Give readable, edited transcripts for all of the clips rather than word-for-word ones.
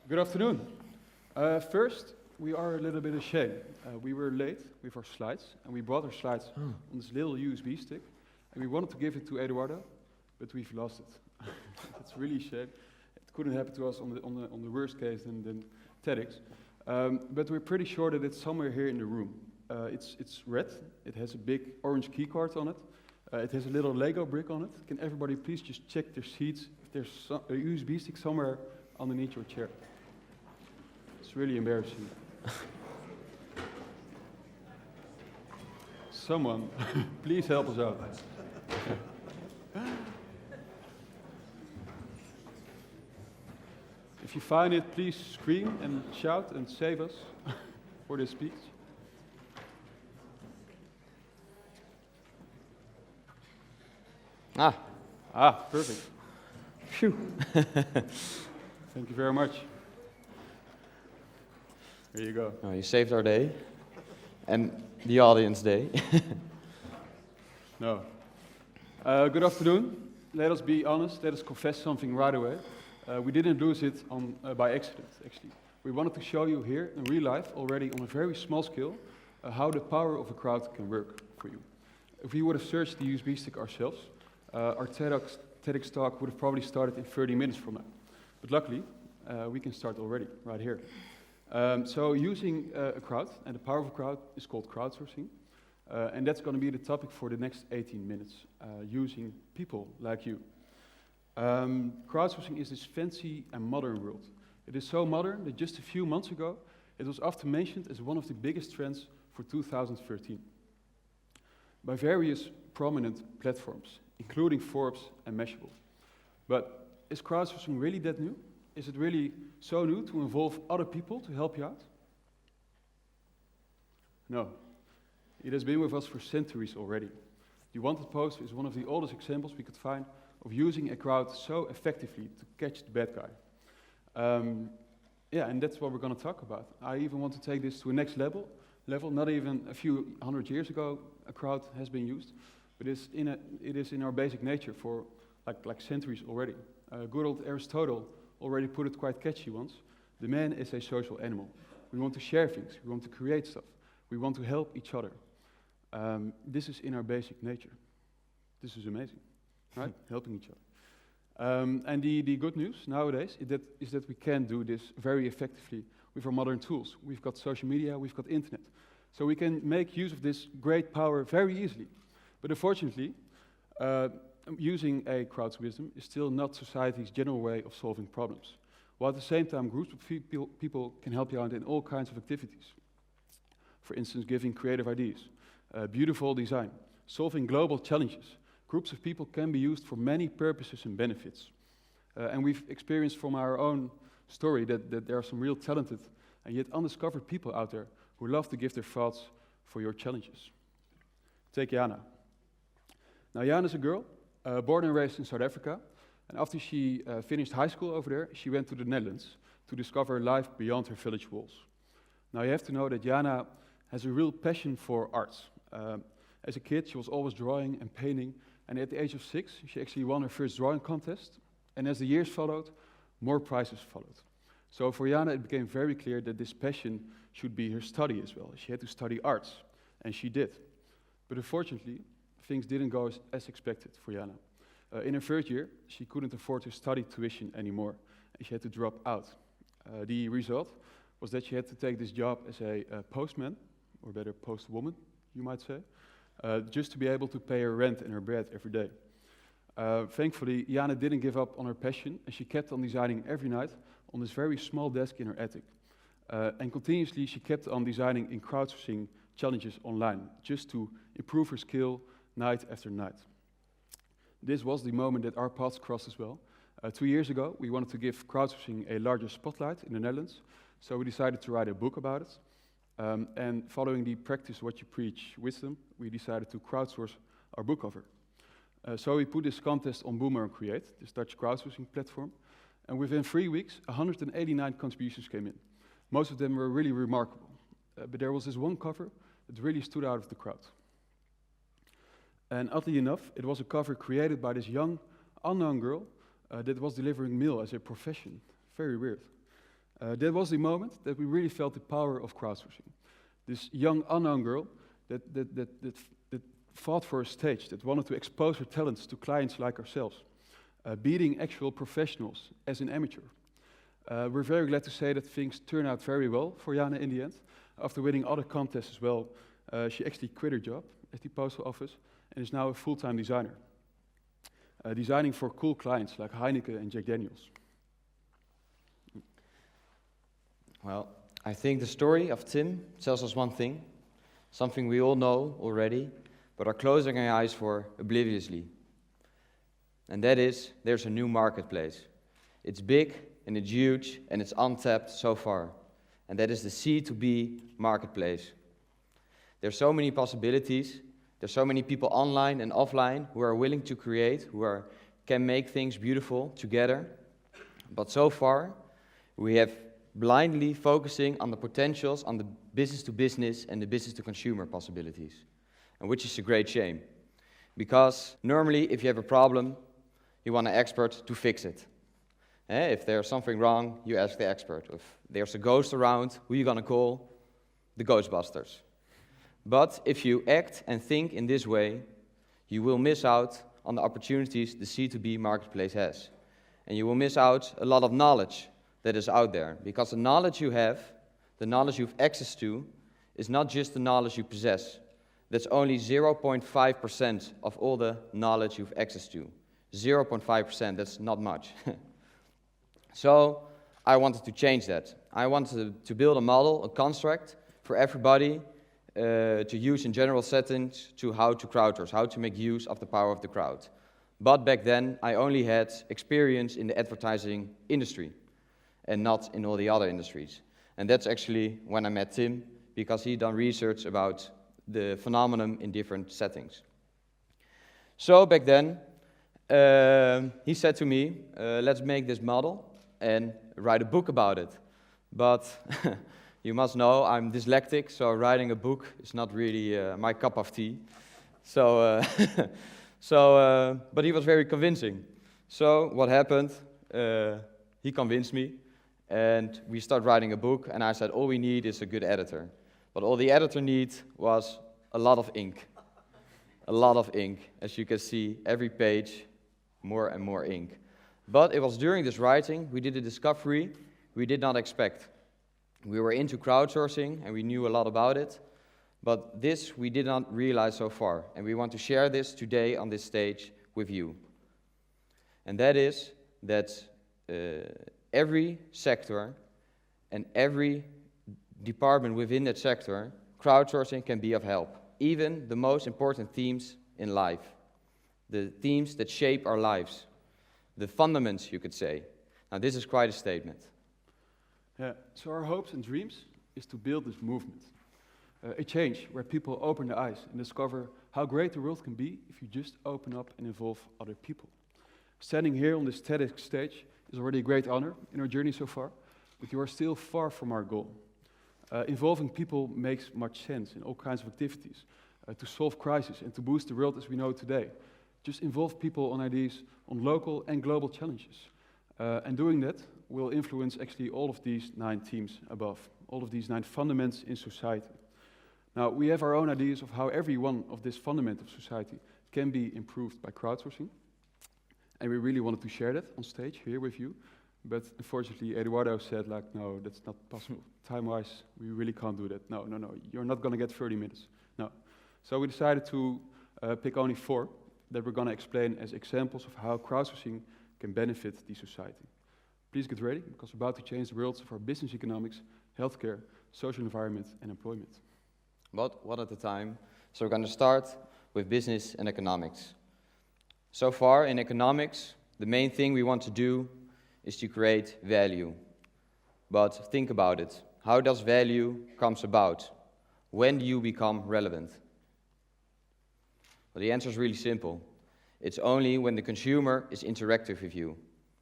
Good afternoon. First, we are a little bit ashamed. We were late with our slides, and we brought our slides on this little USB stick, and we wanted to give it to Eduardo, but we've lost it. It's really a shame. It couldn't happen to us on the worst case than TEDx, but we're pretty sure that it's somewhere here in the room. It's red. It has a big orange key card on it. It has a little Lego brick on it. Can everybody please just check their seats if there's a USB stick somewhere underneath your chair? It's really embarrassing. Someone, please help us out. If you find it, please scream and shout and save us for this speech. Perfect. Phew. Thank you very much. There you go. Oh, you saved our day. And the audience day. No. Good afternoon. Let us be honest. Let us confess something right away. We didn't lose it by accident, actually. We wanted to show you here in real life, already on a very small scale, how the power of a crowd can work for you. If we would have searched the USB stick ourselves, our TEDx talk would have probably started in 30 minutes from now. But luckily, we can start already, right here. So using a crowd, and the power of a crowd is called crowdsourcing. And that's going to be the topic for the next 18 minutes, using people like you. Crowdsourcing is this fancy and modern world. It is so modern that just a few months ago, it was often mentioned as one of the biggest trends for 2013 by various prominent platforms, including Forbes and Mashable. But is crowdsourcing really that new? Is it really so new to involve other people to help you out? No. It has been with us for centuries already. The wanted poster is one of the oldest examples we could find of using a crowd so effectively to catch the bad guy. And that's what we're going to talk about. I even want to take this to a next level. Not even a few hundred years ago, a crowd has been used, but it is in our basic nature for like centuries already. Good old Aristotle already put it quite catchy once. The man is a social animal. We want to share things. We want to create stuff. We want to help each other. This is in our basic nature. This is amazing, right? Helping each other. And the good news nowadays is that we can do this very effectively with our modern tools. We've got social media, we've got internet. So we can make use of this great power very easily. But unfortunately, using a crowd's wisdom is still not society's general way of solving problems. While at the same time, groups of people can help you out in all kinds of activities. For instance, giving creative ideas, beautiful design, solving global challenges. Groups of people can be used for many purposes and benefits. And we've experienced from our own story that there are some real talented and yet undiscovered people out there who love to give their thoughts for your challenges. Take Jana. Now, Jana is a girl, born and raised in South Africa, and after she finished high school over there, she went to the Netherlands to discover life beyond her village walls. Now, you have to know that Jana has a real passion for arts. As a kid, she was always drawing and painting, and at the age of 6, she actually won her first drawing contest, and as the years followed, more prizes followed. So for Jana, it became very clear that this passion should be her study as well. She had to study arts, and she did. But unfortunately, things didn't go as expected for Jana. In her first year, she couldn't afford her study tuition anymore, and she had to drop out. The result was that she had to take this job as a postman, or better, postwoman, you might say, just to be able to pay her rent and her bread every day. Thankfully, Jana didn't give up on her passion, and she kept on designing every night on this very small desk in her attic. And continuously, she kept on designing in crowdsourcing challenges online, just to improve her skill night after night. This was the moment that our paths crossed as well. 2 years ago, we wanted to give crowdsourcing a larger spotlight in the Netherlands, so we decided to write a book about it. And following the practice what you preach wisdom, we decided to crowdsource our book cover. So we put this contest on Boomer & Create, this Dutch crowdsourcing platform, and within 3 weeks, 189 contributions came in. Most of them were really remarkable, but there was this one cover that really stood out of the crowd. And oddly enough, it was a cover created by this young, unknown girl that was delivering mail as a profession. Very weird. That was the moment that we really felt the power of crowdsourcing. This young unknown girl that fought for a stage, that wanted to expose her talents to clients like ourselves, beating actual professionals as an amateur. We're very glad to say that things turned out very well for Jana in the end. After winning other contests as well, she actually quit her job at the postal office and is now a full-time designer, designing for cool clients like Heineken and Jack Daniels. Well, I think the story of Tim tells us one thing, something we all know already, but are closing our eyes for obliviously. And that is, there's a new marketplace. It's big and it's huge and it's untapped so far. And that is the C2B marketplace. There's so many possibilities. There's so many people online and offline who are willing to create, can make things beautiful together. But so far, we have blindly focusing on the potentials, on the business-to-business and the business-to-consumer possibilities, and which is a great shame. Because normally, if you have a problem, you want an expert to fix it. If there's something wrong, you ask the expert. If there's a ghost around, who are you going to call? The Ghostbusters. But if you act and think in this way, you will miss out on the opportunities the C2B marketplace has. And you will miss out a lot of knowledge that is out there. Because the knowledge you have, the knowledge you have access to, is not just the knowledge you possess. That's only 0.5% of all the knowledge you have access to. 0.5%, that's not much. So I wanted to change that. I wanted to build a model, a construct for everybody to use in general settings to how to crowdsource, how to make use of the power of the crowd. But back then, I only had experience in the advertising industry and not in all the other industries. And that's actually when I met Tim, because he'd done research about the phenomenon in different settings. So back then, he said to me, let's make this model and write a book about it. But you must know I'm dyslexic, so writing a book is not really my cup of tea. So, but he was very convincing. So what happened? He convinced me, and we started writing a book, and I said, all we need is a good editor. But all the editor needs was a lot of ink. A lot of ink. As you can see, every page, more and more ink. But it was during this writing, we did a discovery we did not expect. We were into crowdsourcing, and we knew a lot about it, but this we did not realize so far, and we want to share this today on this stage with you. And that is that every sector and every department within that sector, crowdsourcing can be of help. Even the most important themes in life, the themes that shape our lives, the fundaments, you could say. Now, this is quite a statement. Yeah, so our hopes and dreams is to build this movement. A change where people open their eyes and discover how great the world can be if you just open up and involve other people. Standing here on this TEDx stage is already a great honor in our journey so far, but you are still far from our goal. Involving people makes much sense in all kinds of activities, to solve crises and to boost the world as we know it today. Just involve people on ideas on local and global challenges. And doing that will influence actually all of these 9 themes above, all of these 9 fundaments in society. Now, we have our own ideas of how every one of this fundament of society can be improved by crowdsourcing. And we really wanted to share that on stage here with you. But unfortunately, Eduardo said, like, no, that's not possible. Time-wise, we really can't do that. No, you're not going to get 30 minutes. No. So we decided to pick only 4 that we're going to explain as examples of how crowdsourcing can benefit the society. Please get ready, because we're about to change the worlds of our business economics, healthcare, social environment, and employment. But one at a time. So we're going to start with business and economics. So far in economics, the main thing we want to do is to create value. But think about it. How does value comes about? When do you become relevant? Well, the answer is really simple. It's only when the consumer is interactive with you.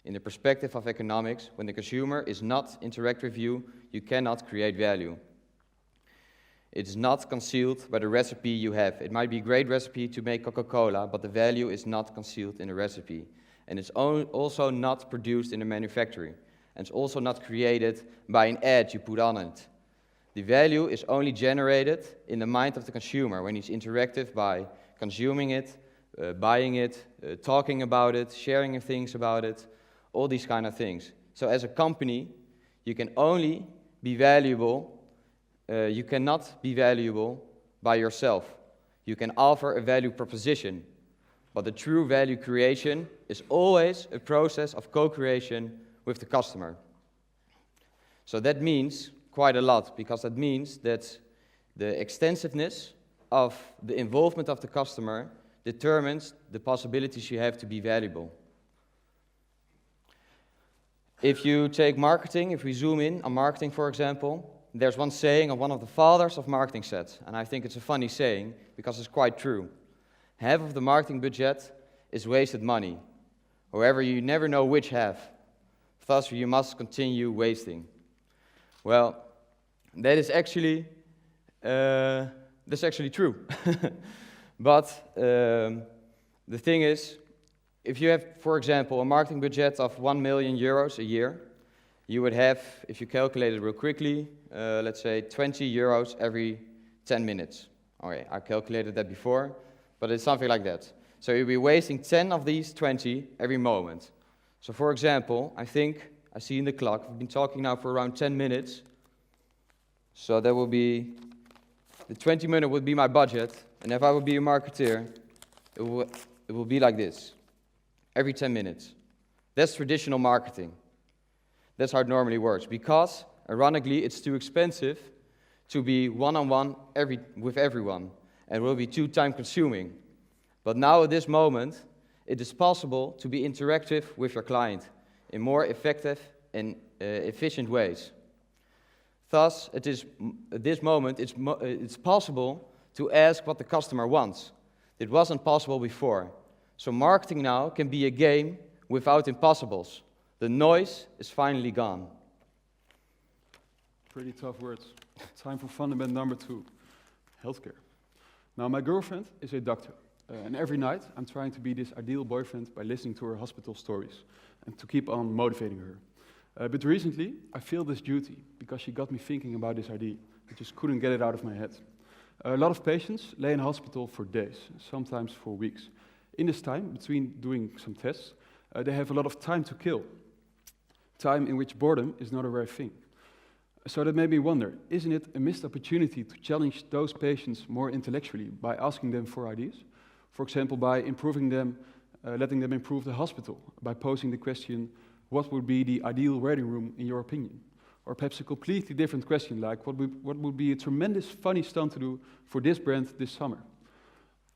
In the perspective of economics, when the consumer is not interactive with you, you cannot create value. It's not concealed by the recipe you have. It might be a great recipe to make Coca-Cola, but the value is not concealed in the recipe. And it's also not produced in the manufacturing. and it's also not created by an ad you put on it. The value is only generated in the mind of the consumer when he's interactive by consuming it, buying it, talking about it, sharing things about it, all these kind of things. So as a company, you can only be valuable, you cannot be valuable by yourself. You can offer a value proposition, but the true value creation is always a process of co-creation with the customer. So that means quite a lot, because that means that the extensiveness of the involvement of the customer determines the possibilities you have to be valuable. If you take marketing, if we zoom in on marketing, for example, there's one saying of one of the fathers of marketing said, and I think it's a funny saying because it's quite true. Half of the marketing budget is wasted money. However, you never know which half. Thus, you must continue wasting. Well, that is actually true. But the thing is, if you have, for example, a marketing budget of 1 million euros a year, you would have, if you calculate it real quickly, let's say 20 euros every 10 minutes. Okay, I calculated that before, but it's something like that. So you'll be wasting 10 of these 20 every moment. So for example, I think, I see in the clock, we've been talking now for around 10 minutes. So that will be, the 20 minutes would be my budget, and if I would be a marketeer, it will be like this, every 10 minutes. That's traditional marketing. That's how it normally works, because, ironically, it's too expensive to be one-on-one with everyone, and will be too time-consuming. But now, at this moment, it is possible to be interactive with your client in more effective and efficient ways. Thus, at this moment, it's possible to ask what the customer wants. It wasn't possible before. So marketing now can be a game without impossibles. The noise is finally gone. Pretty tough words. Time for fundament number 2, healthcare. Now, my girlfriend is a doctor, and every night I'm trying to be this ideal boyfriend by listening to her hospital stories and to keep on motivating her. But recently, I feel this duty because she got me thinking about this idea. I just couldn't get it out of my head. A lot of patients lay in hospital for days, sometimes for weeks. In this time, between doing some tests, they have a lot of time to kill. Time in which boredom is not a rare thing. So that made me wonder, isn't it a missed opportunity to challenge those patients more intellectually by asking them for ideas? For example, by improving them, letting them improve the hospital, by posing the question, what would be the ideal waiting room in your opinion? Or perhaps a completely different question, like what would be a tremendous funny stunt to do for this brand this summer?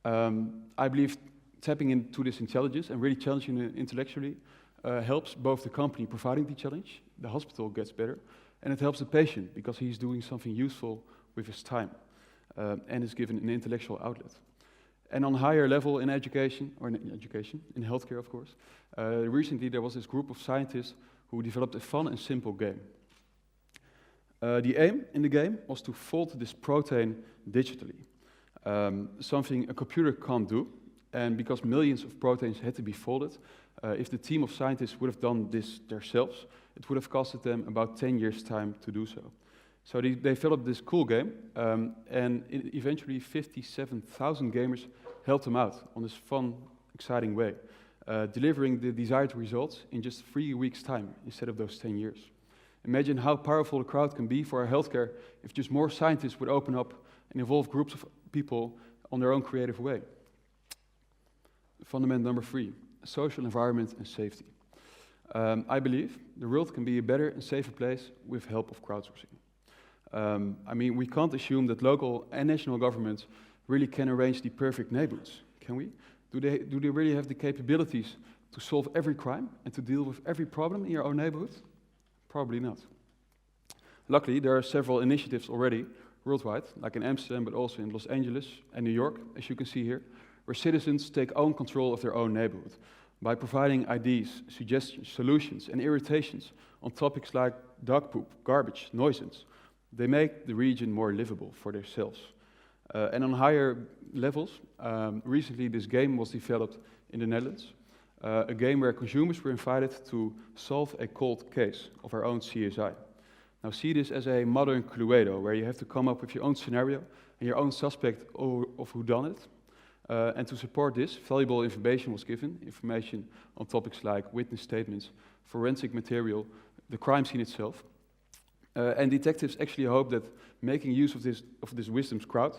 I believe tapping into this intelligence and really challenging it intellectually helps both the company providing the challenge, the hospital gets better, and it helps the patient because he's doing something useful with his time and is given an intellectual outlet. And on higher level in education, in healthcare of course, recently there was this group of scientists who developed a fun and simple game. The aim in the game was to fold this protein digitally, something a computer can't do, and because millions of proteins had to be folded, if the team of scientists would have done this themselves, it would have costed them about 10 years' time to do so. So they developed this cool game, and eventually 57,000 gamers helped them out on this fun, exciting way, delivering the desired results in just 3 weeks' time instead of those 10 years. Imagine how powerful the crowd can be for our healthcare if just more scientists would open up and involve groups of people on their own creative way. Fundament number 3, social environment and safety. I believe the world can be a better and safer place with help of crowdsourcing. I mean, we can't assume that local and national governments really can arrange the perfect neighborhoods, can we? Do they really have the capabilities to solve every crime and to deal with every problem in your own neighborhood? Probably not. Luckily, there are several initiatives already worldwide, like in Amsterdam, but also in Los Angeles and New York, as you can see here, where citizens take own control of their own neighborhood by providing ideas, suggestions, solutions, and irritations on topics like dog poop, garbage, nuisance. They make the region more livable for themselves. And on higher levels, recently this game was developed in the Netherlands, a game where consumers were invited to solve a cold case of our own CSI. Now see this as a modern Cluedo, where you have to come up with your own scenario and your own suspect of who done it. And to support this, valuable information was given, information on topics like witness statements, forensic material, the crime scene itself. And detectives actually hope that making use of this wisdom's crowd,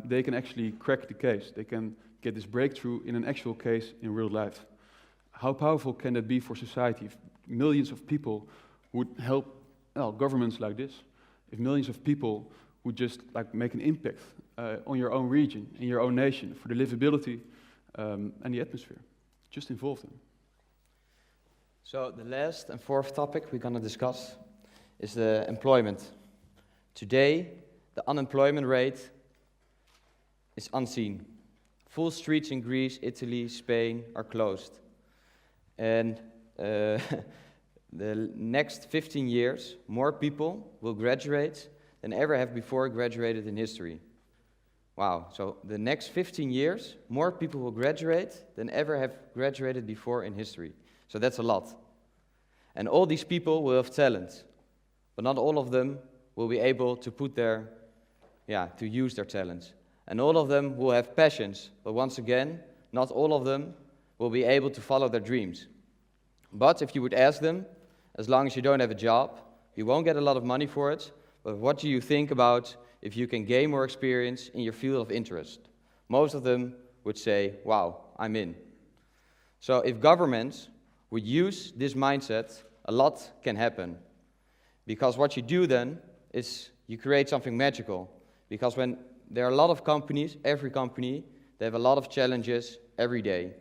they can actually crack the case. They can get this breakthrough in an actual case in real life. How powerful can that be for society if millions of people would help governments like this? If millions of people would just make an impact on your own region, in your own nation, for the livability and the atmosphere. Just involve them. So the last and fourth topic we're going to discuss is the employment. Today, the unemployment rate is unseen. Full streets in Greece, Italy, Spain are closed. And the next 15 years, more people will graduate than ever have before graduated in history. Wow, so the next 15 years, more people will graduate than ever have graduated before in history. So that's a lot. And all these people will have talent, but not all of them will be able to to use their talents. And all of them will have passions, but once again, not all of them will be able to follow their dreams. But if you would ask them, as long as you don't have a job, you won't get a lot of money for it, but what do you think about if you can gain more experience in your field of interest? Most of them would say, wow, I'm in. So if governments would use this mindset, a lot can happen. Because what you do then is you create something magical. Because when there are a lot of companies, every company, they have a lot of challenges every day.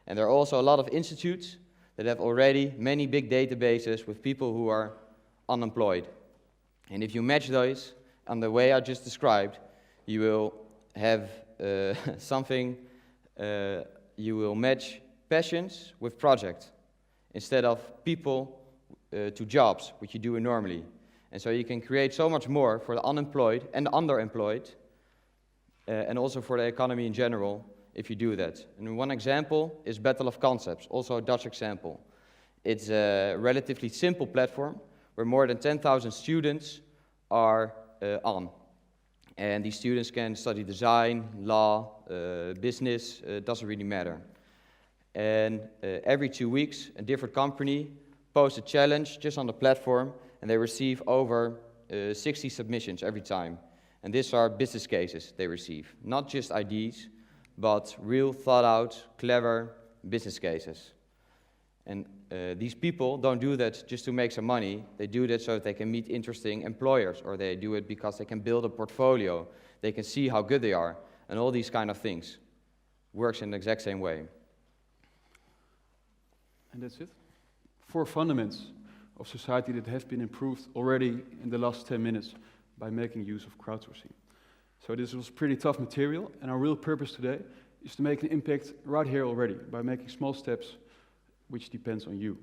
And there are also a lot of institutes that have already many big databases with people who are unemployed. And if you match those on the way I just described, you will have you will match passions with projects instead of people to jobs, which you do normally. And so you can create so much more for the unemployed and underemployed, and also for the economy in general, if you do that. And one example is Battle of Concepts, also a Dutch example. It's a relatively simple platform where more than 10,000 students are on. And these students can study design, law, business, doesn't really matter. And every 2 weeks, a different company posts a challenge just on the platform, and they receive over 60 submissions every time. And these are business cases they receive, not just ideas, but real thought-out, clever business cases. And these people don't do that just to make some money. They do that so that they can meet interesting employers, or they do it because they can build a portfolio. They can see how good they are, and all these kind of things. Works in the exact same way. And that's it. 4 fundamentals of society that have been improved already in the last 10 minutes by making use of crowdsourcing. So this was pretty tough material, and our real purpose today is to make an impact right here already by making small steps, which depends on you.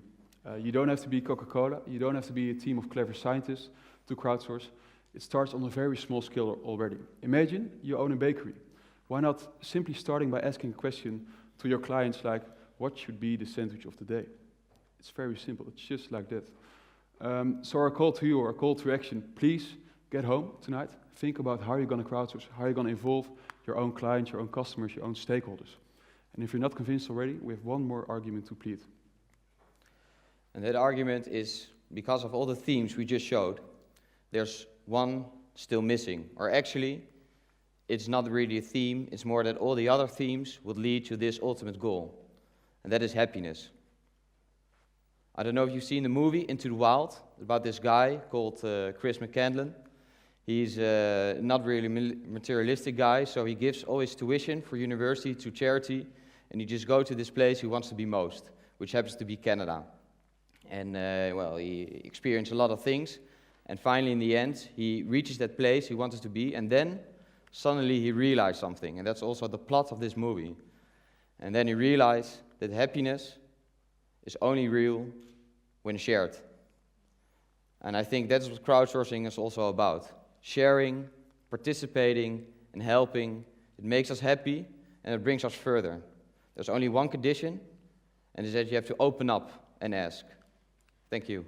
You don't have to be Coca-Cola, you don't have to be a team of clever scientists to crowdsource. It starts on a very small scale already. Imagine you own a bakery. Why not simply starting by asking a question to your clients like, what should be the sandwich of the day? It's very simple, it's just like that. So our call to you, our call to action, please get home tonight, think about how you're going to crowdsource, how you're going to involve your own clients, your own customers, your own stakeholders. And if you're not convinced already, we have one more argument to plead. And that argument is, because of all the themes we just showed, there's one still missing. Or actually, it's not really a theme, it's more that all the other themes would lead to this ultimate goal. And that is happiness. I don't know if you've seen the movie Into the Wild, about this guy called Chris McCandless. He's not really materialistic guy, so he gives all his tuition for university to charity, and he just goes to this place he wants to be most, which happens to be Canada. And he experienced a lot of things, and finally in the end, he reaches that place he wanted to be, and then suddenly he realized something, and that's also the plot of this movie. And then he realized that happiness is only real when shared. And I think that's what crowdsourcing is also about. Sharing, participating, and helping. It makes us happy, and it brings us further. There's only one condition, and is that you have to open up and ask. Thank you.